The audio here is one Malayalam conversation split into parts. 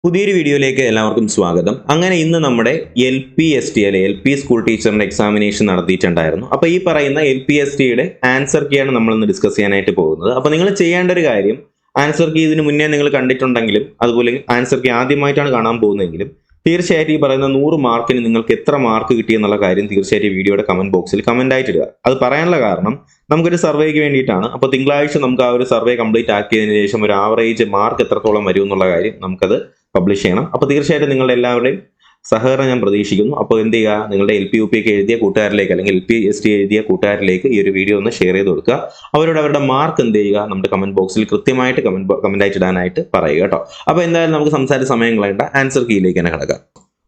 പുതിയൊരു വീഡിയോയിലേക്ക് എല്ലാവർക്കും സ്വാഗതം. അങ്ങനെ ഇന്ന് നമ്മുടെ LPST അല്ലെ LP സ്കൂൾ ടീച്ചറിന്റെ എക്സാമിനേഷൻ നടത്തിയിട്ടുണ്ടായിരുന്നു. അപ്പോൾ ഈ പറയുന്ന LPSTയുടെ ആൻസർ കീയാണ് നമ്മൾ ഇന്ന് ഡിസ്കസ് ചെയ്യാനായിട്ട് പോകുന്നത്. അപ്പോൾ നിങ്ങൾ ചെയ്യേണ്ട ഒരു കാര്യം, ആൻസർ കീ ഇതിന് മുന്നേ നിങ്ങൾ കണ്ടിട്ടുണ്ടെങ്കിലും അതുപോലെ ആൻസർ കീ ആദ്യമായിട്ടാണ് കാണാൻ പോകുന്നതെങ്കിലും തീർച്ചയായിട്ടും ഈ പറയുന്ന 100 മാർക്കിന് നിങ്ങൾക്ക് എത്ര മാർക്ക് കിട്ടി എന്നുള്ള കാര്യം തീർച്ചയായിട്ടും വീഡിയോയുടെ കമന്റ് ബോക്സിൽ കമന്റ് ആയിട്ട് ഇടുക. അത് പറയാനുള്ള കാരണം നമുക്കൊരു സർവേക്ക് വേണ്ടിയിട്ടാണ്. അപ്പോൾ തിങ്കളാഴ്ച നമുക്ക് ആ ഒരു സർവേ കംപ്ലീറ്റ് ആക്കിയതിനു ശേഷം ഒരു ആവറേജ് മാർക്ക് എത്രത്തോളം വരും എന്നുള്ള കാര്യം നമുക്കത് പബ്ലിഷ് ചെയ്യണം. അപ്പോൾ തീർച്ചയായിട്ടും നിങ്ങളുടെ എല്ലാവരുടെയും സഹകരണം ഞാൻ പ്രതീക്ഷിക്കുന്നു. അപ്പോൾ എന്ത് ചെയ്യുക, നിങ്ങളുടെ LP ഒക്കെ എഴുതിയ കൂട്ടുകാരിലേക്ക് അല്ലെങ്കിൽ LPST എഴുതിയ കൂട്ടുകാരിലേക്ക് ഈ ഒരു വീഡിയോ ഒന്ന് ഷെയർ ചെയ്ത് കൊടുക്കുക. അവരുടെ മാർക്ക് എന്ത് ചെയ്യുക, നമ്മുടെ കമന്റ് ബോക്സിൽ കൃത്യമായിട്ട് കമന്റ് ആയിട്ട് ഇടാനായിട്ട് പറയുക കേട്ടോ. അപ്പോൾ എന്തായാലും നമുക്ക് സംസാരിച്ച സമയം കളയേണ്ട, ആൻസർ കീയിലേക്ക് തന്നെ കിടക്കാം.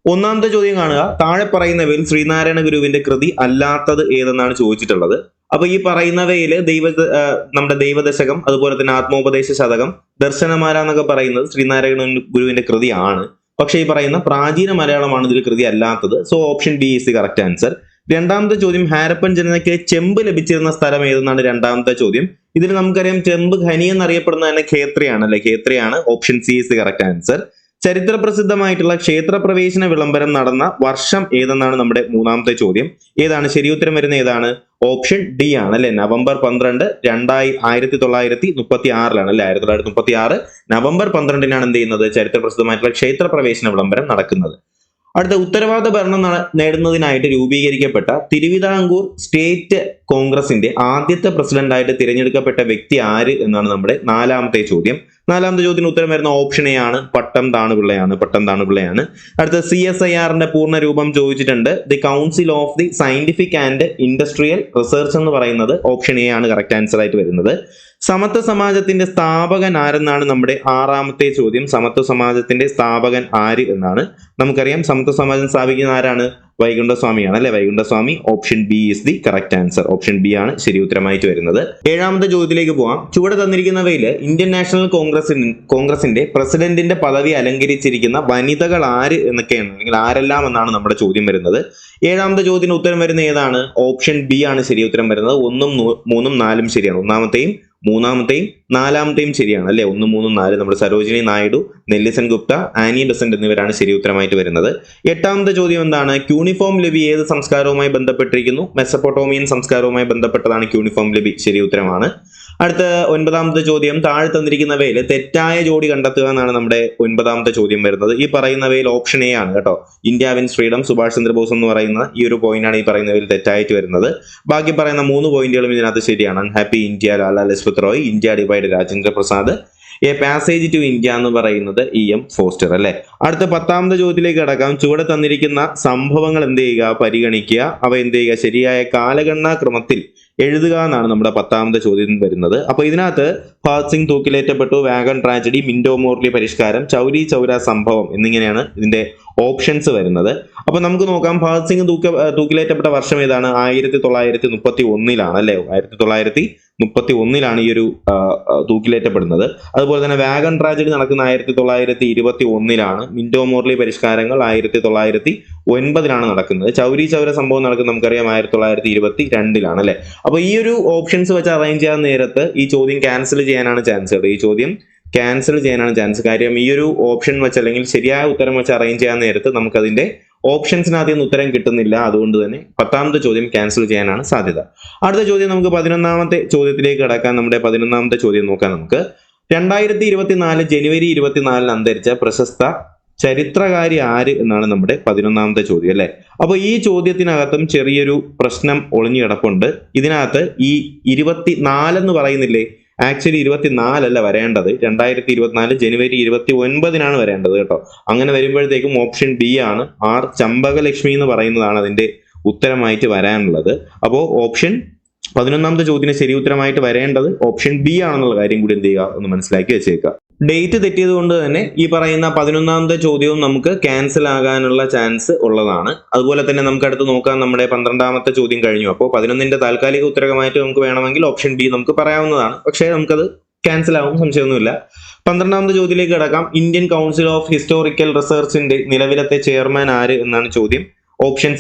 ഒന്നാമത്തെ ചോദ്യം കാണുക. താഴെ പറയുന്നവയിൽ ശ്രീനാരായണ ഗുരുവിന്റെ കൃതി അല്ലാത്തത് ഏതെന്നാണ് ചോദിച്ചിട്ടുള്ളത്. അപ്പൊ ഈ പറയുന്നവയില് നമ്മുടെ ദൈവദശകം, അതുപോലെ തന്നെ ആത്മോപദേശ ശതകം, ദർശനമാല എന്നൊക്കെ പറയുന്നത് ശ്രീനാരായണ ഗുരുവിന്റെ കൃതിയാണ്. പക്ഷെ ഈ പറയുന്ന പ്രാചീന മലയാളമാണ് ഇതിൽ കൃതി അല്ലാത്തത്. So option B is the correct answer. രണ്ടാമത്തെ ചോദ്യം, ഹാരപ്പൻ ജനതയ്ക്ക് ചെമ്പ് ലഭിച്ചിരുന്ന സ്ഥലം ഏതെന്നാണ് രണ്ടാമത്തെ ചോദ്യം. ഇതിൽ നമുക്കറിയാം ചെമ്പ് ഖനി എന്നറിയപ്പെടുന്നത് തന്നെ ഖേത്രയാണ് അല്ലെ, ഖേത്രയാണ്. Option C is the correct answer. ചരിത്ര പ്രസിദ്ധമായിട്ടുള്ള ക്ഷേത്രപ്രവേശന വിളംബരം നടന്ന വർഷം ഏതെന്നാണ് നമ്മുടെ മൂന്നാമത്തെ ചോദ്യം. ഏതാണ് ശരി ഉത്തരം വരുന്ന ഏതാണ്? ഓപ്ഷൻ ഡി ആണ് അല്ലെ, നവംബർ 12, 1936 അല്ലെ, 1936 നവംബർ 12 എന്ത് ചെയ്യുന്നത്, ചരിത്ര പ്രസിദ്ധമായിട്ടുള്ള ക്ഷേത്രപ്രവേശന വിളംബരം നടക്കുന്നത്. അടുത്ത, ഉത്തരവാദ ഭരണം നേടുന്നതിനായിട്ട് രൂപീകരിക്കപ്പെട്ട തിരുവിതാംകൂർ സ്റ്റേറ്റ് കോൺഗ്രസിന്റെ ആദ്യത്തെ പ്രസിഡന്റായിട്ട് തിരഞ്ഞെടുക്കപ്പെട്ട വ്യക്തി ആര് എന്നാണ് നമ്മുടെ നാലാമത്തെ ചോദ്യം. നാലാമത്തെ ചോദ്യത്തിന് ഉത്തരം വരുന്ന ഓപ്ഷൻ എ ആണ്, പട്ടം താണുപിള്ളയാണ്. അടുത്ത, CSIR പൂർണ്ണ രൂപം ചോദിച്ചിട്ടുണ്ട്. The council of the scientific and industrial research എന്ന് പറയുന്നത് ഓപ്ഷൻ എ ആണ് കറക്റ്റ് ആൻസർ ആയിട്ട് വരുന്നത്. സമത്വ സമാജത്തിന്റെ സ്ഥാപകൻ ആരെന്നാണ് നമ്മുടെ ആറാമത്തെ ചോദ്യം. സമത്വ സമാജത്തിന്റെ സ്ഥാപകൻ ആര് എന്നാണ്. നമുക്കറിയാം സമത്വ സമാജം സ്ഥാപിക്കുന്ന ആരാണ്? വൈകുണ്ഠസ്വാമിയാണ് അല്ലെ, Vaikunda Swami. Option B is the correct answer. Option B ആണ് ശരി ഉത്തരമായിട്ട് വരുന്നത്. ഏഴാമത്തെ ചോദ്യത്തിലേക്ക് പോവാം. ചുവടെ തന്നിരിക്കുന്നവയിൽ ഇന്ത്യൻ നാഷണൽ കോൺഗ്രസിന്റെ പ്രസിഡന്റിന്റെ പദവി അലങ്കരിച്ചിരിക്കുന്ന വനിതകൾ ആര് എന്നൊക്കെയാണ്, അല്ലെങ്കിൽ ആരെല്ലാം എന്നാണ് നമ്മുടെ ചോദ്യം വരുന്നത്. ഏഴാമത്തെ ചോദ്യത്തിന് ഉത്തരം വരുന്ന ഏതാണ്? ഓപ്ഷൻ ബി ആണ് ശരി ഉത്തരം വരുന്നത്. 1, 3, 4 ശരിയാണ്. ഒന്നാമത്തെയും മൂന്നാമത്തെയും നാലാമത്തെയും ശരിയാണ് അല്ലെ. 1, 3, 4 നമ്മുടെ സരോജിനി നായിഡു, നെല്ലിസൺ ഗുപ്ത, ആനി ബെസന്റ് എന്നിവരാണ് ശരി ഉത്തരമായിട്ട് വരുന്നത്. എട്ടാമത്തെ ചോദ്യം എന്താണ്? ക്യൂണിഫോം ലിപി ഏത് സംസ്കാരവുമായി ബന്ധപ്പെട്ടിരിക്കുന്നു? മെസപ്പൊട്ടോമിയൻ സംസ്കാരവുമായി ബന്ധപ്പെട്ടതാണ് ക്യൂണിഫോം ലിപി. ശരി ഉത്തരമാണ്. അടുത്ത, ഒൻപതാമത്തെ ചോദ്യം, താഴെ തന്നിരിക്കുന്നവയിൽ തെറ്റായ ജോഡി കണ്ടെത്തുക എന്നാണ് നമ്മുടെ ഒൻപതാമത്തെ ചോദ്യം വരുന്നത്. ഈ പറയുന്നവയിൽ ഓപ്ഷൻ എ ആണ് കേട്ടോ, India wins freedom, Subhash Chandrabose എന്ന് പറയുന്ന ഈ ഒരു പോയിന്റാണ് ഈ പറയുന്നവയിൽ തെറ്റായിട്ട് വരുന്നത്. ബാക്കി പറയുന്ന 3 പോയിന്റുകളും ഇതിനകത്ത് ശരിയാണ്. Unhappy India Lala Lajpat Rai, India divide Rajendra Prasad, a passage to India എന്ന് പറയുന്നത് EM ഫോസ്റ്റർ അല്ലെ. അടുത്ത 10ാമത്തെ ചോദ്യത്തിലേക്ക് കടക്കാം. ചുവടെ തന്നിരിക്കുന്ന സംഭവങ്ങൾ എന്ത് ചെയ്യുക, പരിഗണിക്കുക. അവ എന്ത് ചെയ്യുക, ശരിയായ കാലഗണനാ ക്രമത്തിൽ എഴുതുക എന്നാണ് നമ്മുടെ 10ാമത്തെ ചോദ്യം വരുന്നത്. അപ്പൊ ഇതിനകത്ത് ഭഗത് സിംഗ് തൂക്കിലേറ്റപ്പെട്ടു, വാഗൺ ട്രാജഡി, മിന്റോ മോർലി പരിഷ്കാരം, ചൗരി ചൗര സംഭവം എന്നിങ്ങനെയാണ് ഇതിന്റെ ഓപ്ഷൻസ് വരുന്നത്. അപ്പൊ നമുക്ക് നോക്കാം, ഭഗത് സിംഗ് തൂക്കിലേറ്റപ്പെട്ട വർഷം ഏതാണ്? 1931 അല്ലെ. 1931 ഈ ഒരു തൂക്കിലേറ്റപ്പെടുന്നത്. അതുപോലെ തന്നെ വാഗൺ ട്രാജഡി നടക്കുന്ന 1921. മിന്റോ മോർലി പരിഷ്കാരങ്ങൾ 1909 നടക്കുന്നത്. ചൗരി ചൗര സംഭവം നടക്കുന്നത് നമുക്കറിയാം 1922 അല്ലെ. അപ്പൊ ഈ ഒരു ഓപ്ഷൻസ് വെച്ച് അറേഞ്ച് ചെയ്യാൻ നേരത്ത് ഈ ചോദ്യം ക്യാൻസൽ ചെയ്യാനാണ് ചാൻസ്. കാര്യം ഈ ഒരു ഓപ്ഷൻ വെച്ച് അല്ലെങ്കിൽ ശരിയായ ഉത്തരം വെച്ച് അറേഞ്ച് ചെയ്യാൻ നേരത്ത് നമുക്കതിന്റെ ഓപ്ഷൻസിനകത്ത് നിന്ന് ഉത്തരം കിട്ടുന്നില്ല. അതുകൊണ്ട് തന്നെ 10ാമത്തെ ചോദ്യം ക്യാൻസൽ ചെയ്യാനാണ് സാധ്യത. അടുത്ത ചോദ്യം നമുക്ക് 11ാമത്തെ ചോദ്യത്തിലേക്ക് കടക്കാൻ. നമ്മുടെ 11ാമത്തെ ചോദ്യം നോക്കാം നമുക്ക്. 2024 ജനുവരി 24 അന്തരിച്ച പ്രശസ്ത ചരിത്രകാരി ആര് എന്നാണ് നമ്മുടെ 11ാമത്തെ ചോദ്യം അല്ലെ. അപ്പൊ ഈ ചോദ്യത്തിനകത്തും ചെറിയൊരു പ്രശ്നം ഒളിഞ്ഞു കിടപ്പുണ്ട്. ഇതിനകത്ത് ഈ 24 എന്ന് പറയുന്നില്ലേ, ആക്ച്വലി 24 അല്ല വരേണ്ടത്, 2024 ജനുവരി 29 വരേണ്ടത് കേട്ടോ. അങ്ങനെ വരുമ്പോഴത്തേക്കും ഓപ്ഷൻ ബി ആണ്, ആർ ചമ്പകലക്ഷ്മി എന്ന് പറയുന്നതാണ് അതിന്റെ ഉത്തരമായിട്ട് വരാനുള്ളത്. അപ്പോൾ ഓപ്ഷൻ 11ാമത്തെ ചോദ്യത്തിന് ശരി ഉത്തരമായിട്ട് വരേണ്ടത് ഓപ്ഷൻ ബി ആണെന്നുള്ള കാര്യം കൂടി എന്ത് ചെയ്യുക, ഒന്ന് മനസ്സിലാക്കി വെച്ചേക്കുക. ഡേറ്റ് തെറ്റിയത് കൊണ്ട് തന്നെ ഈ പറയുന്ന 11ാമത്തെ ചോദ്യവും നമുക്ക് ക്യാൻസൽ ആകാനുള്ള ചാൻസ് ഉള്ളതാണ്. അതുപോലെ തന്നെ നമുക്ക് അടുത്ത് നോക്കാം, നമ്മുടെ 12ാമത്തെ ചോദ്യം കഴിഞ്ഞു. അപ്പോൾ 11ന്റെ താൽക്കാലിക ഉത്തരമായിട്ട് നമുക്ക് വേണമെങ്കിൽ ഓപ്ഷൻ ബി നമുക്ക് പറയാവുന്നതാണ്. പക്ഷേ നമുക്കത് ക്യാൻസൽ ആവും, സംശയമൊന്നുമില്ല. 12ാമത്തെ ചോദ്യത്തിലേക്ക് കിടക്കാം. ഇന്ത്യൻ കൗൺസിൽ ഓഫ് ഹിസ്റ്റോറിക്കൽ റിസർച്ചിന്റെ നിലവിലത്തെ ചെയർമാൻ ആര് എന്നാണ് ചോദ്യം. ഓപ്ഷൻ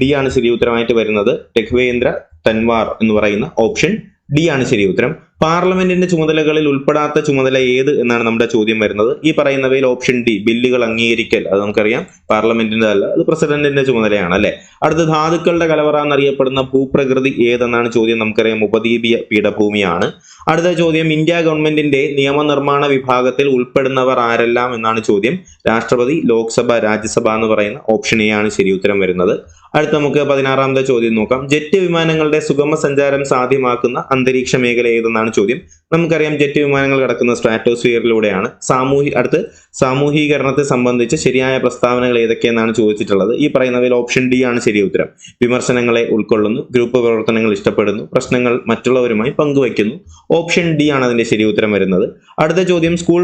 ഡി ആണ് ശരി ഉത്തരമായിട്ട് വരുന്നത്. രഘുവേന്ദ്ര തൻവാർ എന്ന് പറയുന്ന ഓപ്ഷൻ ഡി ആണ് ശരി ഉത്തരം. പാർലമെന്റിന്റെ ചുമതലകളിൽ ഉൾപ്പെടാത്ത ചുമതല ഏത് എന്നാണ് നമ്മുടെ ചോദ്യം വരുന്നത്. ഈ പറയുന്നവയിൽ ഓപ്ഷൻ ഡി ബില്ലുകൾ അംഗീകരിക്കൽ, അത് നമുക്കറിയാം പാർലമെന്റിന്റെ അല്ല, അത് പ്രസിഡന്റിന്റെ ചുമതലയാണ് അല്ലെ. അടുത്ത ധാതുക്കളുടെ കലവറ എന്നറിയപ്പെടുന്ന ഭൂപ്രകൃതി ഏതെന്നാണ് ചോദ്യം. നമുക്കറിയാം ഉപദ്വീപീയ പീഠഭൂമിയാണ്. അടുത്ത ചോദ്യം ഇന്ത്യ ഗവൺമെന്റിന്റെ നിയമനിർമ്മാണ വിഭാഗത്തിൽ ഉൾപ്പെടുന്നവർ ആരെല്ലാം എന്നാണ് ചോദ്യം. രാഷ്ട്രപതി, ലോക്സഭ, രാജ്യസഭ എന്ന് പറയുന്ന ഓപ്ഷൻ എ ആണ് ശരി ഉത്തരം വരുന്നത്. അടുത്ത നമുക്ക് 16ാമത്തെ ചോദ്യം നോക്കാം. ജെറ്റ് വിമാനങ്ങളുടെ സുഗമ സഞ്ചാരം സാധ്യമാക്കുന്ന അന്തരീക്ഷ മേഖല ഏതെന്നാണ് ചോദ്യം. നമുക്കറിയാം ജെറ്റ് വിമാനങ്ങൾ കടക്കുന്ന സ്ട്രാറ്റോസ്ഫിയറിലൂടെയാണ്. അടുത്ത് സാമൂഹീകരണത്തെ സംബന്ധിച്ച് ശരിയായ പ്രസ്താവനകൾ ഏതൊക്കെയെന്നാണ് ചോദിച്ചിട്ടുള്ളത്. ഈ പറയുന്നവയിൽ ഓപ്ഷൻ ഡി ആണ് ശരി ഉത്തരം. വിമർശനങ്ങളെ ഉൾക്കൊള്ളുന്നു, ഗ്രൂപ്പ് പ്രവർത്തനങ്ങൾ ഇഷ്ടപ്പെടുന്നു, പ്രശ്നങ്ങൾ മറ്റുള്ളവരുമായി പങ്കുവയ്ക്കുന്നു. ഓപ്ഷൻ ഡി ആണ് അതിന്റെ ശരി ഉത്തരം വരുന്നത്. അടുത്ത ചോദ്യം സ്കൂൾ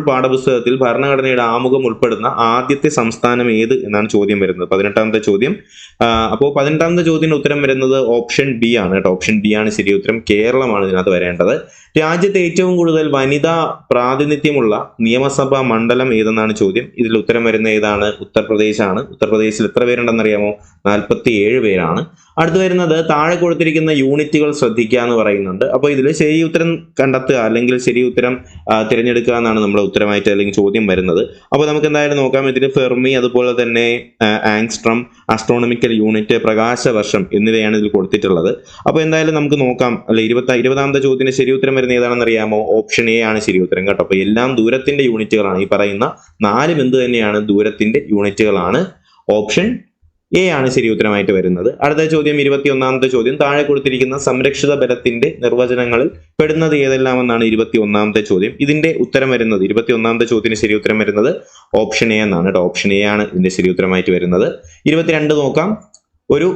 പാഠപുസ്തകത്തിൽ ഭരണഘടനയുടെ ആമുഖം ഉൾപ്പെടുന്ന ആദ്യത്തെ സംസ്ഥാനം ഏത് എന്നാണ് ചോദ്യം വരുന്നത്. 18ാമത്തെ ചോദ്യം. അപ്പോൾ 18ാമത്തെ ചോദ്യത്തിന് ഉത്തരം വരുന്നത് ഓപ്ഷൻ ബി ആണ് കേട്ടോ. ഓപ്ഷൻ ബി ആണ് ശരി ഉത്തരം. കേരളമാണ് ഇതിനകത്ത് വരേണ്ടത്. രാജ്യത്ത് ഏറ്റവും കൂടുതൽ വനിതാ പ്രാതിനിധ്യമുള്ള നിയമസഭാ മണ്ഡലം ഏതെന്നാണ് ചോദ്യം. ഇതിൽ ഉത്തരം വരുന്ന ഏതാണ്? ഉത്തർപ്രദേശ് ആണ്. ഉത്തർപ്രദേശിൽ എത്ര പേരുണ്ടെന്ന് അറിയാമോ? 47 പേരാണ്. അടുത്ത് വരുന്നത് താഴെ കൊടുത്തിരിക്കുന്ന യൂണിറ്റുകൾ ശ്രദ്ധിക്കുക എന്ന് പറയുന്നുണ്ട്. അപ്പോൾ ഇതിൽ ശരി ഉത്തരം കണ്ടെത്തുക അല്ലെങ്കിൽ ശരി ഉത്തരം തിരഞ്ഞെടുക്കുക എന്നാണ് നമ്മുടെ ഉത്തരമായിട്ട് അല്ലെങ്കിൽ ചോദ്യം വരുന്നത്. അപ്പോൾ നമുക്ക് എന്തായാലും നോക്കാം. ഇതിന് ഫെർമി, അതുപോലെ തന്നെ ആങ്സ്ട്രം, ആസ്ട്രോണമിക്കൽ യൂണിറ്റ്, പ്രകാശവർഷം എന്നിവയാണ് ഇതിൽ കൊടുത്തിട്ടുള്ളത്. അപ്പോൾ എന്തായാലും നമുക്ക് നോക്കാം. അല്ലെ 20ാമത്തെ ചോദ്യത്തിന് ശരി ഉത്തരം വരുന്ന ഏതാണെന്ന് അറിയാമോ? ഓപ്ഷൻ എ ആണ് ശരി ഉത്തരം കേട്ടോ. അപ്പോൾ എല്ലാം ദൂരത്തിന്റെ യൂണിറ്റുകളാണ്. ഈ പറയുന്ന 4 എന്ത് തന്നെയാണ്? ദൂരത്തിന്റെ യൂണിറ്റുകളാണ്. ഓപ്ഷൻ എ ആണ് ശരി ഉത്തരമായിട്ട് വരുന്നത്. അടുത്ത ചോദ്യം 21ാമത്തെ ചോദ്യം. താഴെ കൊടുത്തിരിക്കുന്ന സംരക്ഷിത ബലത്തിന്റെ നിർവചനങ്ങളിൽ പെടുന്നത് ഏതെല്ലാം എന്നാണ് 21ാമത്തെ ചോദ്യം. ഇതിന്റെ ഉത്തരം വരുന്നത് 21ാമത്തെ ചോദ്യത്തിന് ശരി ഉത്തരം വരുന്നത് ഓപ്ഷൻ എ എന്നാണ് കേട്ടോ. ഓപ്ഷൻ എ ആണ് ഇതിന്റെ ശരി ഉത്തരമായിട്ട് വരുന്നത്. 22 നോക്കാം. ഒരു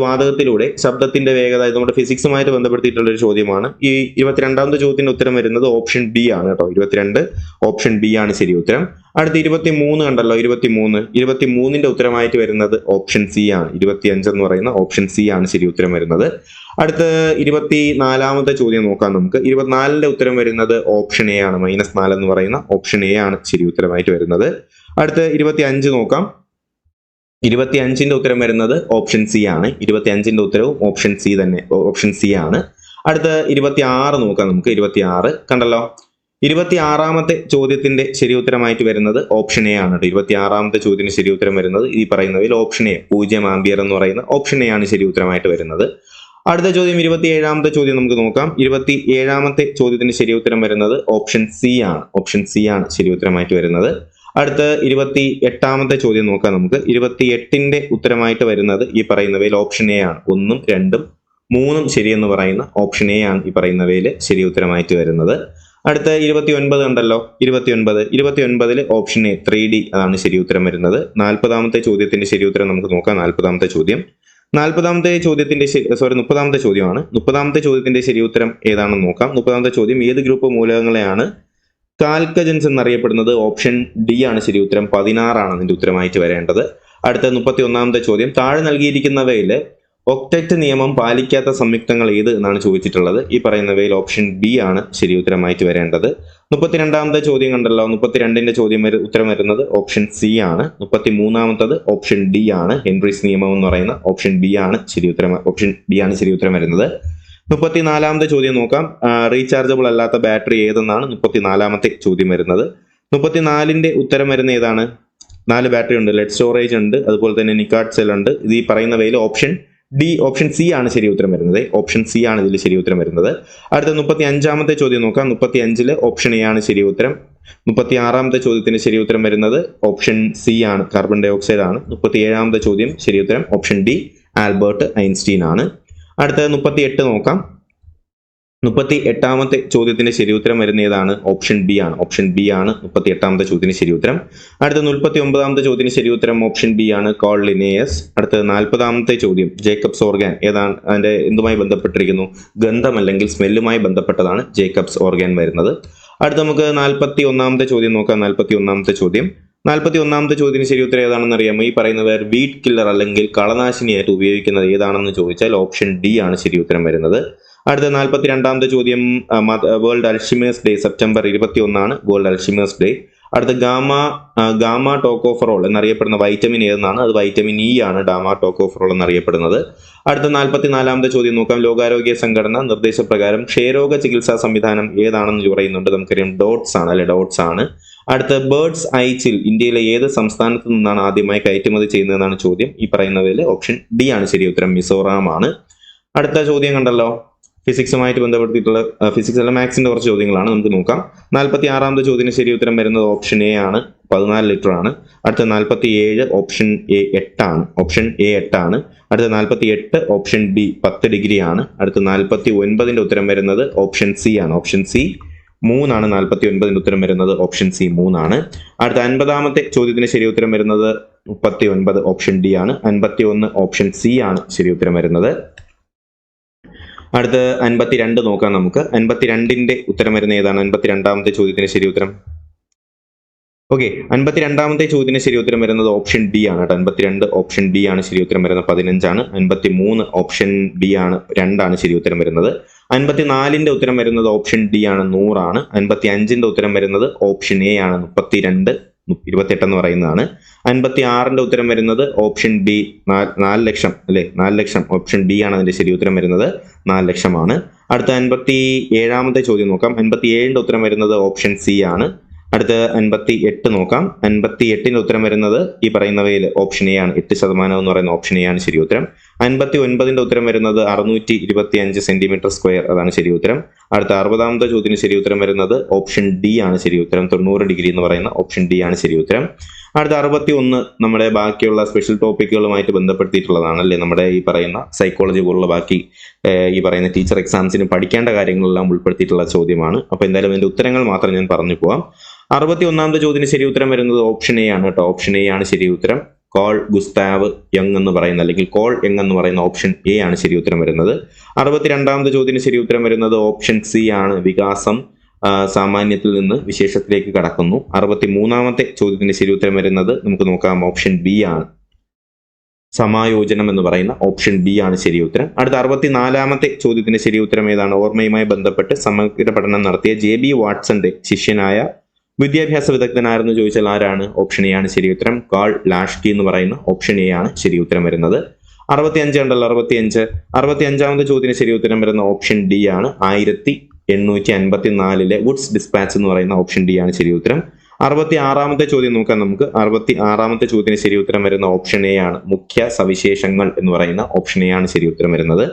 വാതകത്തിലൂടെ ശബ്ദത്തിന്റെ വേഗത, ഇത് നമ്മുടെ ഫിസിക്സുമായിട്ട് ബന്ധപ്പെടുത്തിയിട്ടുള്ള ഒരു ചോദ്യമാണ്. ഈ 22ാമത്തെ ചോദ്യത്തിന്റെ ഉത്തരം വരുന്നത് ഓപ്ഷൻ ബി ആണ് കേട്ടോ. 22 ഓപ്ഷൻ ബി ആണ് ശരി ഉത്തരം. അടുത്ത 23 കണ്ടല്ലോ. 23ന്റെ ഉത്തരമായിട്ട് വരുന്നത് ഓപ്ഷൻ സി ആണ്. 25 എന്ന് പറയുന്ന ഓപ്ഷൻ സി ആണ് ശരി ഉത്തരം വരുന്നത്. അടുത്ത 24ാമത്തെ ചോദ്യം നോക്കാം നമുക്ക്. 24ന്റെ ഉത്തരം വരുന്നത് ഓപ്ഷൻ എ ആണ്. -4 എന്ന് പറയുന്ന ഓപ്ഷൻ എ ആണ് ശരി ഉത്തരമായിട്ട് വരുന്നത്. അടുത്ത 25 നോക്കാം. 25ന്റെ ഉത്തരം വരുന്നത് ഓപ്ഷൻ സി ആണ്. 25ന്റെ ഉത്തരവും ഓപ്ഷൻ സി തന്നെ, ഓപ്ഷൻ സി ആണ്. അടുത്ത 26 നോക്കാം നമുക്ക്. 26 കണ്ടല്ലോ. 26ാമത്തെ ചോദ്യത്തിന്റെ ശരി ഉത്തരമായിട്ട് വരുന്നത് ഓപ്ഷൻ എ ആണ്. 26ാമത്തെ ചോദ്യത്തിന് ശരി ഉത്തരം വരുന്നത് ഈ പറയുന്നതിൽ ഓപ്ഷൻ എ 0 ആംപിയർ എന്ന് പറയുന്ന ഓപ്ഷൻ എ ആണ് ശരി ഉത്തരമായിട്ട് വരുന്നത്. അടുത്ത ചോദ്യം 27ാമത്തെ ചോദ്യം നമുക്ക് നോക്കാം. 27ാമത്തെ ചോദ്യത്തിന് ശരി ഉത്തരം വരുന്നത് ഓപ്ഷൻ സി ആണ്. ഓപ്ഷൻ സി ആണ് ശരി ഉത്തരമായിട്ട് വരുന്നത്. അടുത്ത 28ാമത്തെ ചോദ്യം നോക്കാം നമുക്ക്. 28ന്റെ ഉത്തരമായിട്ട് വരുന്നത് ഈ പറയുന്നവയിൽ ഓപ്ഷൻ എ ആണ്. 1ഉം 2ഉം 3ഉം ശരിയെന്ന് പറയുന്ന ഓപ്ഷൻ എ ആണ് ഈ പറയുന്നവയിൽ ശരി ഉത്തരമായിട്ട് വരുന്നത്. അടുത്ത 29 ഉണ്ടല്ലോ. 29ൽ ഓപ്ഷൻ എ 3D അതാണ് ശരി ഉത്തരം വരുന്നത്. 40ാമത്തെ ചോദ്യത്തിന്റെ ശരി ഉത്തരം നമുക്ക് നോക്കാം. 40ാമത്തെ ചോദ്യം 30ാമത്തെ ചോദ്യമാണ്. 30ാമത്തെ ചോദ്യത്തിന്റെ ശരി ഉത്തരം ഏതാണെന്ന് നോക്കാം. 30ാമത്തെ ചോദ്യം ഏത് ഗ്രൂപ്പ് മൂലകങ്ങളെയാണ് കാൽക്കജൻസ് എന്നറിയപ്പെടുന്നത്? ഓപ്ഷൻ ഡി ആണ് ശരി ഉത്തരം. 16 ആണ് അതിന്റെ ഉത്തരമായിട്ട് വരേണ്ടത്. അടുത്ത 31ാമത്തെ ചോദ്യം. താഴെ നൽകിയിരിക്കുന്നവയിൽ ഒക്ടറ്റ് നിയമം പാലിക്കാത്ത സംയുക്തങ്ങൾ ഏത് എന്നാണ് ചോദിച്ചിട്ടുള്ളത്. ഈ പറയുന്നവയിൽ ഓപ്ഷൻ ബി ആണ് ശരി ഉത്തരമായിട്ട് വരേണ്ടത്. 32ാമത്തെ ചോദ്യം കണ്ടല്ലോ. 32ന്റെ ഉത്തരം വരുന്നത് ഓപ്ഷൻ സി ആണ്. 33ാമത്തത് ഓപ്ഷൻ ഡി ആണ്. ഹെൻറീസ് നിയമം എന്ന് പറയുന്ന ഓപ്ഷൻ ബി ആണ് ശരി ഉത്തരം. ഓപ്ഷൻ ഡി ആണ് ശരി ഉത്തരം വരുന്നത്. 34ാമത്തെ ചോദ്യം നോക്കാം. റീചാർജബിൾ അല്ലാത്ത ബാറ്ററി ഏതെന്നാണ് 34ാമത്തെ ചോദ്യം വരുന്നത്. 34ന്റെ ഉത്തരം വരുന്ന ഏതാണ്? 4 ബാറ്ററി ഉണ്ട്. ലെഡ് സ്റ്റോറേജ് ഉണ്ട്, അതുപോലെ തന്നെ നിക്കാർഡ് സെൽ ഉണ്ട്. ഇത് ഈ പറയുന്നവയിൽ ഓപ്ഷൻ സി ആണ് ശരി ഉത്തരം വരുന്നത്. ഓപ്ഷൻ സി ആണ് ഇതിൽ ശരി ഉത്തരം വരുന്നത്. അടുത്ത 35ാമത്തെ ചോദ്യം നോക്കാം. 35ല് ഓപ്ഷൻ എ ആണ് ശരി ഉത്തരം. 36ാമത്തെ ചോദ്യത്തിന് ശരി ഉത്തരം വരുന്നത് ഓപ്ഷൻ സി ആണ്. കാർബൺ ഡൈ ഓക്സൈഡ് ആണ്. 37ാമത്തെ ചോദ്യം ശരി ഉത്തരം ഓപ്ഷൻ ഡി ആൽബർട്ട് ഐൻസ്റ്റീൻ ആണ്. അടുത്ത 38 നോക്കാം. 38ാമത്തെ ചോദ്യത്തിന്റെ ശരി ഉത്തരം വരുന്ന ഏതാണ്? ഓപ്ഷൻ ബി ആണ്. ഓപ്ഷൻ ബി ആണ് 38ാമത്തെ ചോദ്യത്തിന് ശരി ഉത്തരം. അടുത്ത 39ാമത്തെ ചോദ്യത്തിന് ശരി ഉത്തരം ഓപ്ഷൻ ബി ആണ്. Call Linnaeus. അടുത്ത 40ാമത്തെ ചോദ്യം ജേക്കബ്സ് ഓർഗാൻ ഏതാണ്? അതിന്റെ എന്തുമായി ബന്ധപ്പെട്ടിരിക്കുന്നു? ഗന്ധം അല്ലെങ്കിൽ സ്മെല്ലുമായി ബന്ധപ്പെട്ടതാണ് ജേക്കബ്സ് ഓർഗാൻ വരുന്നത്. അടുത്ത നമുക്ക് 41ാമത്തെ ചോദ്യം നോക്കാം. 41ാമത്തെ ചോദ്യത്തിന് ശരി ഉത്തരം ഏതാണെന്ന് അറിയാമോ? ഈ പറയുന്നവർ വീഡ് കില്ലർ അല്ലെങ്കിൽ കളനാശിനിയായിട്ട് ഉപയോഗിക്കുന്നത് ഏതാണെന്ന് ചോദിച്ചാൽ ഓപ്ഷൻ ഡി ആണ് ശരി ഉത്തരം വരുന്നത്. അടുത്ത 42ാമത്തെ ചോദ്യം world Alzheimer's day September 21 world Alzheimer's day. അടുത്ത ഗാമ ടോക്കോഫറോൾ എന്നറിയപ്പെടുന്ന വൈറ്റമിൻ ഏതെന്നാണ്? അത് വൈറ്റമിൻ ഇ ആണ് ഗാമ ടോക്കോഫറോൾ എന്നറിയപ്പെടുന്നത്. അടുത്ത 44ാമത്തെ ചോദ്യം നോക്കാം. ലോകാരോഗ്യ സംഘടന നിർദ്ദേശപ്രകാരം ക്ഷയരോഗ ചികിത്സാ സംവിധാനം ഏതാണെന്ന് പറയുന്നുണ്ട്. നമുക്കറിയാം ഡോട്ട്സ് ആണ് അല്ലെ, ഡോട്ട്സ് ആണ്. അടുത്ത ബേർഡ്സ് ഐ ചിൽ ഇന്ത്യയിലെ ഏത് സംസ്ഥാനത്ത് നിന്നാണ് ആദ്യമായി കയറ്റുമതി ചെയ്യുന്നതെന്നാണ് ചോദ്യം. ഈ പറയുന്നതിൽ ഓപ്ഷൻ ഡി ആണ് ശരി ഉത്തരം, മിസോറാം ആണ്. അടുത്ത ചോദ്യം കണ്ടല്ലോ, ഫിസിക്സുമായിട്ട് ബന്ധപ്പെടുത്തിയിട്ടുള്ള ഫിസിക്സ് അല്ല മാത്സിന്റെ കുറച്ച് ചോദ്യങ്ങളാണ്, നമുക്ക് നോക്കാം. 46ാമത്തെ ചോദ്യത്തിന് ശരി ഉത്തരം വരുന്നത് ഓപ്ഷൻ എ ആണ്, 14 ലിറ്റർ ആണ്. അടുത്ത 47 ഓപ്ഷൻ എ 8 ആണ്, ഓപ്ഷൻ എ 8 ആണ്. അടുത്ത 48 ഓപ്ഷൻ ബി 10 ഡിഗ്രി ആണ്. അടുത്ത 49ന്റെ ഉത്തരം വരുന്നത് ഓപ്ഷൻ സി ആണ്, ഓപ്ഷൻ സി 3 ആണ്. 49ന്റെ ഉത്തരം വരുന്നത് ഓപ്ഷൻ സി 3 ആണ്. അടുത്ത 50ാമത്തെ ചോദ്യത്തിന് ശരി ഉത്തരം വരുന്നത് 39 ഓപ്ഷൻ ഡി ആണ്. 51 ഓപ്ഷൻ സി ആണ് ശരി ഉത്തരം വരുന്നത്. അടുത്ത 52 നോക്കാം നമുക്ക്. 52ന്റെ ഉത്തരം വരുന്ന ഏതാണ്? 52ാമത്തെ ചോദ്യത്തിന് ശരി ഉത്തരം. ഓക്കെ, 52ാമത്തെ ചോദ്യത്തിന് ശരി ഉത്തരം വരുന്നത് ഓപ്ഷൻ ഡി ആണ് കേട്ടോ. 52 ഓപ്ഷൻ ഡി ആണ് ശരി ഉത്തരം വരുന്നത്, 15 ആണ്. 53 ഓപ്ഷൻ ഡി ആണ്, 2 ആണ് ശരി ഉത്തരം വരുന്നത്. 54ന്റെ ഉത്തരം വരുന്നത് ഓപ്ഷൻ ഡി ആണ്, 100 ആണ്. 55ന്റെ ഉത്തരം വരുന്നത് ഓപ്ഷൻ എ ആണ്, 32 28 എന്ന് പറയുന്നതാണ്. 56ന്റെ ഉത്തരം വരുന്നത് ഓപ്ഷൻ ബി 4 ലക്ഷം അല്ലെ, 4 ലക്ഷം ഓപ്ഷൻ ഡി ആണ് അതിന്റെ ശരി ഉത്തരം വരുന്നത്, 4 ലക്ഷമാണ്. അടുത്ത 57ാമത്തെ ചോദ്യം നോക്കാം. 57ന്റെ ഉത്തരം വരുന്നത് ഓപ്ഷൻ സി ആണ്. അടുത്ത 58 നോക്കാം. 58ന്റെ ഉത്തരം വരുന്നത് ഈ പറയുന്നവയിൽ ഓപ്ഷൻ എ ആണ്, 8% എന്ന് പറയുന്ന ഓപ്ഷൻ എ ആണ് ശരി ഉത്തരം. 59ന്റെ ഉത്തരം വരുന്നത് 625 സെന്റിമീറ്റർ സ്ക്വയർ, അതാണ് ശരി ഉത്തരം. അടുത്ത 60ാമത്തെ ചോദ്യത്തിന് ശരി ഉത്തരം വരുന്നത് ഓപ്ഷൻ ഡി ആണ് ശരി ഉത്തരം, 90 ഡിഗ്രി എന്ന് പറയുന്ന ഓപ്ഷൻ ഡി ആണ് ശരി ഉത്തരം. അടുത്ത 61 നമ്മുടെ ബാക്കിയുള്ള സ്പെഷ്യൽ ടോപ്പിക്കുകളുമായിട്ട് ബന്ധപ്പെടുത്തിയിട്ടുള്ളതാണ് അല്ലേ, നമ്മുടെ ഈ പറയുന്ന സൈക്കോളജി പോലുള്ള ബാക്കി ഈ പറയുന്ന ടീച്ചർ എക്സാംസിന് പഠിക്കേണ്ട കാര്യങ്ങളെല്ലാം ഉൾപ്പെടുത്തിയിട്ടുള്ള ചോദ്യമാണ്. അപ്പൊ എന്തായാലും അതിന്റെ ഉത്തരങ്ങൾ മാത്രം ഞാൻ പറഞ്ഞു പോവാം. 61ാമത്തെ ചോദ്യത്തിന് ശരി ഉത്തരം വരുന്നത് ഓപ്ഷൻ എ ആണ് കേട്ടോ, ഓപ്ഷൻ എ ആണ് ശരി ഉത്തരം. കോൾ ഗുസ്താവ് യങ് എന്ന് പറയുന്ന അല്ലെങ്കിൽ കോൾ യങ് എന്ന് പറയുന്ന ഓപ്ഷൻ എ ആണ് ശരി ഉത്തരം വരുന്നത്. 62ാമത്തെ ചോദ്യത്തിന് ശരി ഉത്തരം വരുന്നത് ഓപ്ഷൻ സി ആണ്, വികാസം സാമാന്യത്തിൽ നിന്ന് വിശേഷത്തിലേക്ക് കടക്കുന്നു. 63ാമത്തെ ചോദ്യത്തിന് ശരി ഉത്തരം വരുന്നത് നമുക്ക് നോക്കാം, ഓപ്ഷൻ ബി ആണ്, സമായോജനം എന്ന് പറയുന്ന ഓപ്ഷൻ ബി ആണ് ശരി ഉത്തരം. അടുത്ത 64ാമത്തെ ചോദ്യത്തിന് ശരി ഉത്തരം ഏതാണ്? ഓർമ്മയുമായി ബന്ധപ്പെട്ട് സമഗ്ര പഠനം നടത്തിയ JB വാട്സന്റെ ശിഷ്യനായ വിദ്യാഭ്യാസ വിദഗ്ധനാരെന്ന് ചോദിച്ചാൽ ആരാണ്? ഓപ്ഷൻ എ ആണ് ശരി ഉത്തരം, കാൾ ലാഷ്കി എന്ന് പറയുന്ന ഓപ്ഷൻ എ ആണ് ശരി ഉത്തരം വരുന്നത്. 65 ഉണ്ടല്ലോ, 65ാമത്തെ ചോദ്യത്തിന് ശരി ഉത്തരം വരുന്ന ഓപ്ഷൻ ഡി ആണ്, 1854 വുഡ്സ് ഡിസ്പാച്ച് എന്ന് പറയുന്ന ഓപ്ഷൻ ഡി ആണ് ശരി ഉത്തരം. 66ാമത്തെ ചോദ്യം നോക്കാം നമുക്ക്. 66ാമത്തെ ചോദ്യത്തിന് ശരി ഉത്തരം വരുന്ന ഓപ്ഷൻ എ ആണ്, മുഖ്യ സവിശേഷങ്ങൾ എന്ന് പറയുന്ന ഓപ്ഷൻ എ ആണ് ശരി ഉത്തരം വരുന്നത്.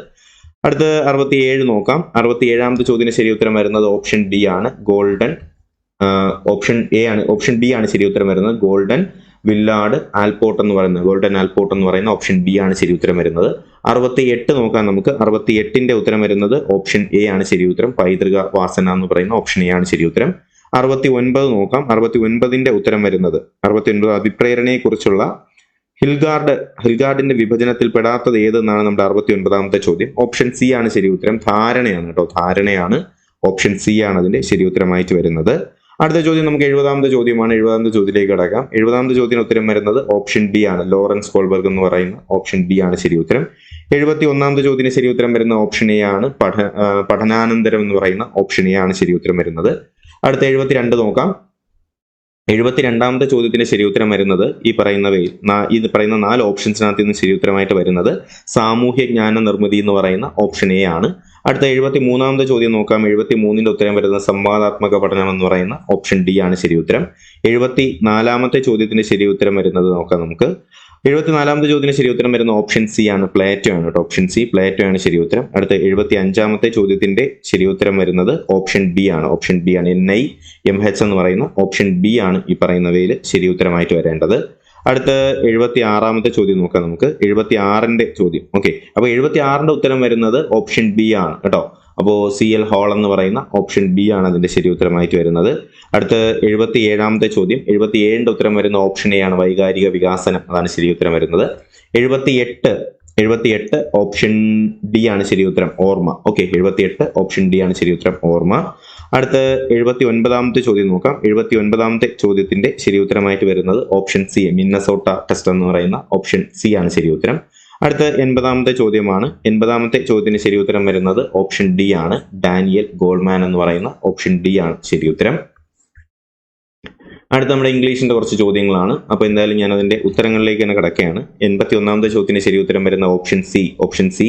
അടുത്ത 67 നോക്കാം. 67ാമത്തെ ചോദ്യത്തിന് ശരി ഉത്തരം വരുന്നത് ഓപ്ഷൻ ഡി ആണ്, ഗോൾഡൻ ഓപ്ഷൻ എ ആണ്, ഓപ്ഷൻ ഡി ആണ് ശരി ഉത്തരം വരുന്നത്, ഗോൾഡൻ വില്ലാർഡ് ആൽപോർട്ട് എന്ന് പറയുന്നത്, ഗോൾഡൻ ആൽപോർട്ട് എന്ന് പറയുന്ന ഓപ്ഷൻ ബി ആണ് ശരി ഉത്തരം വരുന്നത്. 68 നോക്കാം നമുക്ക്. 68ന്റെ ഉത്തരം വരുന്നത് ഓപ്ഷൻ എ ആണ് ശരി ഉത്തരം, പൈതൃക വാസന എന്ന് പറയുന്ന ഓപ്ഷൻ എ ആണ് ശരി ഉത്തരം. 69 നോക്കാം. 69ന്റെ ഉത്തരം വരുന്നത് 69 അഭിപ്രേരണയെ കുറിച്ചുള്ള ഹിൽഗാർഡിന്റെ വിഭജനത്തിൽ പെടാത്തത് ഏതെന്നാണ് നമ്മുടെ 69ാമത്തെ ചോദ്യം. ഓപ്ഷൻ സി ആണ് ശരി ഉത്തരം, ധാരണയാണ് കേട്ടോ, ധാരണയാണ്, ഓപ്ഷൻ സി ആണ് അതിന്റെ ശരി ഉത്തരമായിട്ട് വരുന്നത്. അടുത്ത ചോദ്യം നമുക്ക് 70ാമത്തെ ചോദ്യമാണ്. 70ാമത്തെ ചോദ്യത്തിലേക്ക് കടക്കാം. 70ാമത്തെ ചോദ്യത്തിന് ഉത്തരം വരുന്നത് ഓപ്ഷൻ ബി ആണ്, ലോറൻസ് കോൾബർഗ് എന്ന് പറയുന്ന ഓപ്ഷൻ ബി ആണ് ശരി ഉത്തരം. 71ാമത്തെ ചോദ്യത്തിന് ശരി ഉത്തരം വരുന്ന ഓപ്ഷൻ എ ആണ്, പഠനാനന്തരം എന്ന് പറയുന്ന ഓപ്ഷൻ എ ആണ് ശരി ഉത്തരം വരുന്നത്. അടുത്ത 72 നോക്കാം. 72ാമത്തെ ചോദ്യത്തിന് ശരി ഉത്തരം വരുന്നത് ഈ പറയുന്ന 4 ഓപ്ഷൻസിനകത്ത് നിന്ന് ശരി ഉത്തരമായിട്ട് വരുന്നത് സാമൂഹ്യ ജ്ഞാന നിർമ്മിതി എന്ന് പറയുന്ന ഓപ്ഷൻ എ ആണ്. അടുത്ത 73ാമത്തെ ചോദ്യം നോക്കാം. 73ന്റെ ഉത്തരം വരുന്നത് സംവാദാത്മക പഠനം എന്ന് പറയുന്ന ഓപ്ഷൻ ഡി ആണ് ശരി ഉത്തരം. 74ാമത്തെ ചോദ്യത്തിന് ശരി ഉത്തരം വരുന്നത് നോക്കാം നമുക്ക്. 74ാമത്തെ ചോദ്യത്തിന് ശരി ഉത്തരം വരുന്ന ഓപ്ഷൻ സി ആണ്, പ്ലേറ്റോ ആണ് കേട്ടോ, ഓപ്ഷൻ സി പ്ലേറ്റോ ആണ് ശരി ഉത്തരം. അടുത്ത 75ാമത്തെ ചോദ്യത്തിന്റെ ശരി ഉത്തരം വരുന്നത് ഓപ്ഷൻ ബി ആണ്, ഓപ്ഷൻ ബി ആണ്, NIMH എന്ന് പറയുന്ന ഓപ്ഷൻ ബി ആണ് ഈ പറയുന്നവയിൽ ശരി ഉത്തരമായിട്ട് വരേണ്ടത്. അടുത്ത 76ാമത്തെ ചോദ്യം നോക്കാം നമുക്ക്. 76ന്റെ ചോദ്യം. ഓക്കെ, അപ്പൊ 76ന്റെ ഉത്തരം വരുന്നത് ഓപ്ഷൻ ബി ആണ് കേട്ടോ. അപ്പോൾ CL ഹോൾ എന്ന് പറയുന്ന ഓപ്ഷൻ ബി ആണ് അതിന്റെ ശരി ഉത്തരമായിട്ട് വരുന്നത്. അടുത്ത 77ാമത്തെ ചോദ്യം. 77ന്റെ ഉത്തരം വരുന്ന ഓപ്ഷൻ എ ആണ്, വൈകാരിക വികാസനം, അതാണ് ശരി ഉത്തരം വരുന്നത്. 78 ഓപ്ഷൻ ഡി ആണ് ശരി ഉത്തരം, ഓർമ്മ. ഓക്കെ, 78 ഓപ്ഷൻ ഡി ആണ് ശരി ഉത്തരം, ഓർമ്മ. അടുത്ത 79ാമത്തെ ചോദ്യം നോക്കാം. 79ാമത്തെ ചോദ്യത്തിന്റെ ശരി ഉത്തരമായിട്ട് വരുന്നത് ഓപ്ഷൻ സി, മിന്നസോട്ട ടെസ്റ്റ് എന്ന് പറയുന്ന ഓപ്ഷൻ സി ആണ് ശരി ഉത്തരം. അടുത്ത 80ാമത്തെ ചോദ്യമാണ്. 80ാമത്തെ ചോദ്യത്തിന് ശരി ഉത്തരം വരുന്നത് ഓപ്ഷൻ ഡി ആണ്, ഡാനിയൽ ഗോൾമാൻ എന്ന് പറയുന്ന ഓപ്ഷൻ ഡി ആണ് ശരി ഉത്തരം. അടുത്ത നമ്മുടെ ഇംഗ്ലീഷിന്റെ കുറച്ച് ചോദ്യങ്ങളാണ്. അപ്പോൾ എന്തായാലും ഞാൻ അതിന്റെ ഉത്തരങ്ങളിലേക്ക് തന്നെ കിടക്കുകയാണ്. 81ാമത്തെ ചോദ്യത്തിന് ശരി ഉത്തരം വരുന്ന ഓപ്ഷൻ സി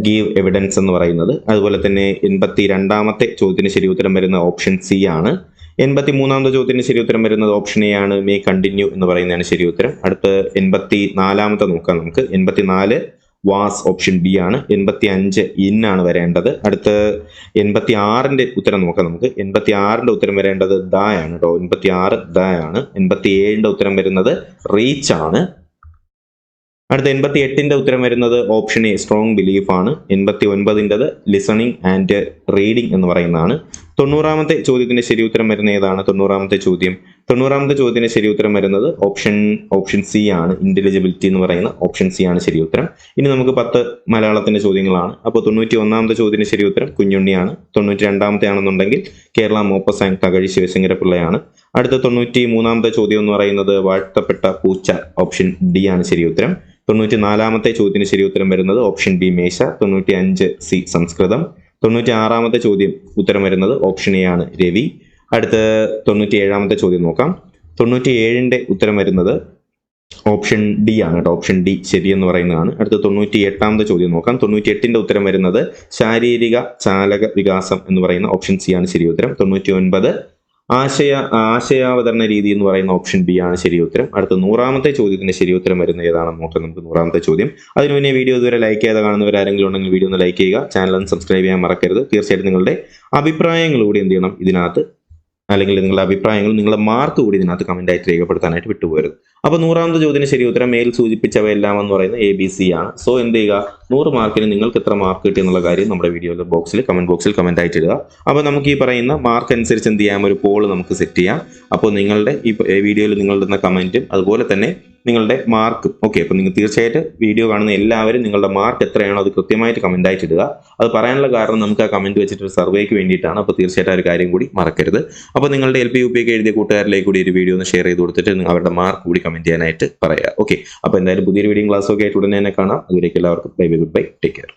ഗീവ് എവിഡൻസ് എന്ന് പറയുന്നത്. അതുപോലെ തന്നെ 82ാമത്തെ ചോദ്യത്തിന് ശരി ഉത്തരം വരുന്ന ഓപ്ഷൻ സി ആണ്. 83ാമത്തെ ചോദ്യത്തിന് ശരി ഉത്തരം വരുന്നത് ഓപ്ഷൻ എ ആണ്, മേ കണ്ടിന്യൂ എന്ന് പറയുന്നതാണ് ശരി ഉത്തരം. അടുത്ത് 84ാമത്തെ നോക്കാം നമുക്ക്. 84 വാസ് ഓപ്ഷൻ ബി ആണ്. 85 ഇൻ ആണ് വരേണ്ടത്. അടുത്ത് 86ന്റെ ഉത്തരം നോക്കാം നമുക്ക്. 86ന്റെ ഉത്തരം വരേണ്ടത് ദ ആണ് കേട്ടോ. 86 ദ ആണ്. 87ന്റെ ഉത്തരം വരുന്നത് റീച്ച് ആണ്. അടുത്ത 88ന്റെ ഉത്തരം വരുന്നത് ഓപ്ഷൻ എ സ്ട്രോങ് ബിലീഫ് ആണ്. 89ൻ്റെത് ലിസണിങ് ആൻഡ് റീഡിംഗ് എന്ന് പറയുന്നതാണ്. 90ാമത്തെ ചോദ്യത്തിന്റെ ശരി ഉത്തരം വരുന്ന ഏതാണ്? 90ാമത്തെ ചോദ്യത്തിന് ശരി ഉത്തരം വരുന്നത് ഓപ്ഷൻ സി ആണ്, ഇന്റലിജിബിലിറ്റി എന്ന് പറയുന്ന ഓപ്ഷൻ സി ആണ് ശരി ഉത്തരം. ഇനി നമുക്ക് 10 മലയാളത്തിന്റെ ചോദ്യങ്ങളാണ്. അപ്പോൾ 91ാമത്തെ ചോദ്യത്തിന് ശരി ഉത്തരം കുഞ്ഞുണ്ണിയാണ്. 92ാമത്തെ ആണെന്നുണ്ടെങ്കിൽ കേരള മോപ്പസാങ് തകഴി ശിവശങ്കര പിള്ളയാണ്. അടുത്ത 93ാമത്തെ ചോദ്യം എന്ന് പറയുന്നത് വാഴ്ത്തപ്പെട്ട പൂച്ച, ഓപ്ഷൻ ഡി ആണ് ശരി ഉത്തരം. 94ാമത്തെ ചോദ്യത്തിന് ശരി ഉത്തരം വരുന്നത് ഓപ്ഷൻ ബി മേശ. 95 സി സംസ്കൃതം. 96ാമത്തെ ചോദ്യം ഉത്തരം വരുന്നത് ഓപ്ഷൻ എ ആണ് രവി. അടുത്ത 97ാമത്തെ ചോദ്യം നോക്കാം. 97ന്റെ ഉത്തരം വരുന്നത് ഓപ്ഷൻ ഡി ആണ് കേട്ടോ. ഓപ്ഷൻ ഡി ശരിയെന്ന് പറയുന്നതാണ്. അടുത്ത 98ാമത്തെ ചോദ്യം നോക്കാം. 98ന്റെ ഉത്തരം വരുന്നത് ശാരീരിക ചാലക വികാസം എന്ന് പറയുന്ന ഓപ്ഷൻ സി ആണ് ശരി ഉത്തരം. 99 ആശയാവതരണ രീതി എന്ന് പറയുന്ന ഓപ്ഷൻ ബി ആണ് ശരി ഉത്തരം. അടുത്ത 100ാമത്തെ ചോദ്യത്തിന്റെ ശരി ഉത്തരം വരുന്ന ഏതാണെന്ന് നോക്കാം നമുക്ക്. 100ാമത്തെ ചോദ്യം. അതിനു മുന്നേ വീഡിയോ ഇതുവരെ ലൈക്ക് ചെയ്ത് കാണുന്നവരാരെങ്കിലും ഉണ്ടെങ്കിൽ വീഡിയോ ഒന്ന് ലൈക്ക് ചെയ്യുക. ചാനൽ ഒന്ന് സബ്സ്ക്രൈബ് ചെയ്യാൻ മറക്കരുത്. തീർച്ചയായിട്ടും നിങ്ങളുടെ അഭിപ്രായങ്ങൾ കൂടി എന്ത് ചെയ്യണം ഇതിനകത്ത്, അല്ലെങ്കിൽ നിങ്ങളുടെ അഭിപ്രായങ്ങൾ, നിങ്ങളുടെ മാർക്ക് കൂടി ഇതിനകത്ത് കമന്റ് ആയിട്ട് രേഖപ്പെടുത്താനായിട്ട് വിട്ടുപോകരുത്. അപ്പോൾ 100ാമത്തെ ചോദ്യത്തിന് ശരി ഉത്തരം മേൽ സൂചിപ്പിച്ചവയെല്ലാം എന്ന് പറയുന്നത് ABC ആണ്. സോ എന്ത് ചെയ്യുക, 100 മാർക്കിന് നിങ്ങൾക്ക് എത്ര മാർക്ക് കിട്ടി എന്നുള്ള കാര്യം നമ്മുടെ വീഡിയോയുടെ കമന്റ് ബോക്സിൽ കമന്റ് ആയിട്ട് ഇടുക. അപ്പോൾ നമുക്ക് ഈ പറയുന്ന മാർക്ക് അനുസരിച്ച് എന്ത് ചെയ്യാം, ഒരു പോൾ നമുക്ക് സെറ്റ് ചെയ്യാം. അപ്പോൾ നിങ്ങളുടെ ഈ വീഡിയോയിൽ നിങ്ങളുടെ കമന്റും അതുപോലെ തന്നെ നിങ്ങളുടെ മാർക്കും ഓക്കെ. അപ്പോൾ നിങ്ങൾ തീർച്ചയായിട്ടും വീഡിയോ കാണുന്ന എല്ലാവരും നിങ്ങളുടെ മാർക്ക് എത്രയാണോ അത് കൃത്യമായിട്ട് കമന്റ് ആയിട്ട് ഇടുക. അത് പറയാനുള്ള കാരണം നമുക്ക് ആ കമന്റ് വെച്ചിട്ട് ഒരു സർവേക്ക് വേണ്ടിയിട്ടാണ്. അപ്പോൾ തീർച്ചയായിട്ടും ആ ഒരു കാര്യം കൂടി മറക്കരുത്. അപ്പോൾ നിങ്ങളുടെ LP UP ഒക്കെ എഴുതിയ കൂട്ടുകാരിലേക്ക് കൂടി ഒരു വീഡിയോ ഒന്ന് ഷെയർ ചെയ്ത് കൊടുത്തിട്ട് അവരുടെ മാർക്ക് കൂടി കമന്റ് ചെയ്യാനായിട്ട് പറയുക. ഓക്കെ. അപ്പോൾ എന്തായാലും പുതിയൊരു വീഡിയോ ക്ലാസ്സൊക്കെ ആയിട്ട് ഉടനെ തന്നെ കാണാം. അതിലേക്ക് എല്ലാവർക്കും bye bye, good bye, take care.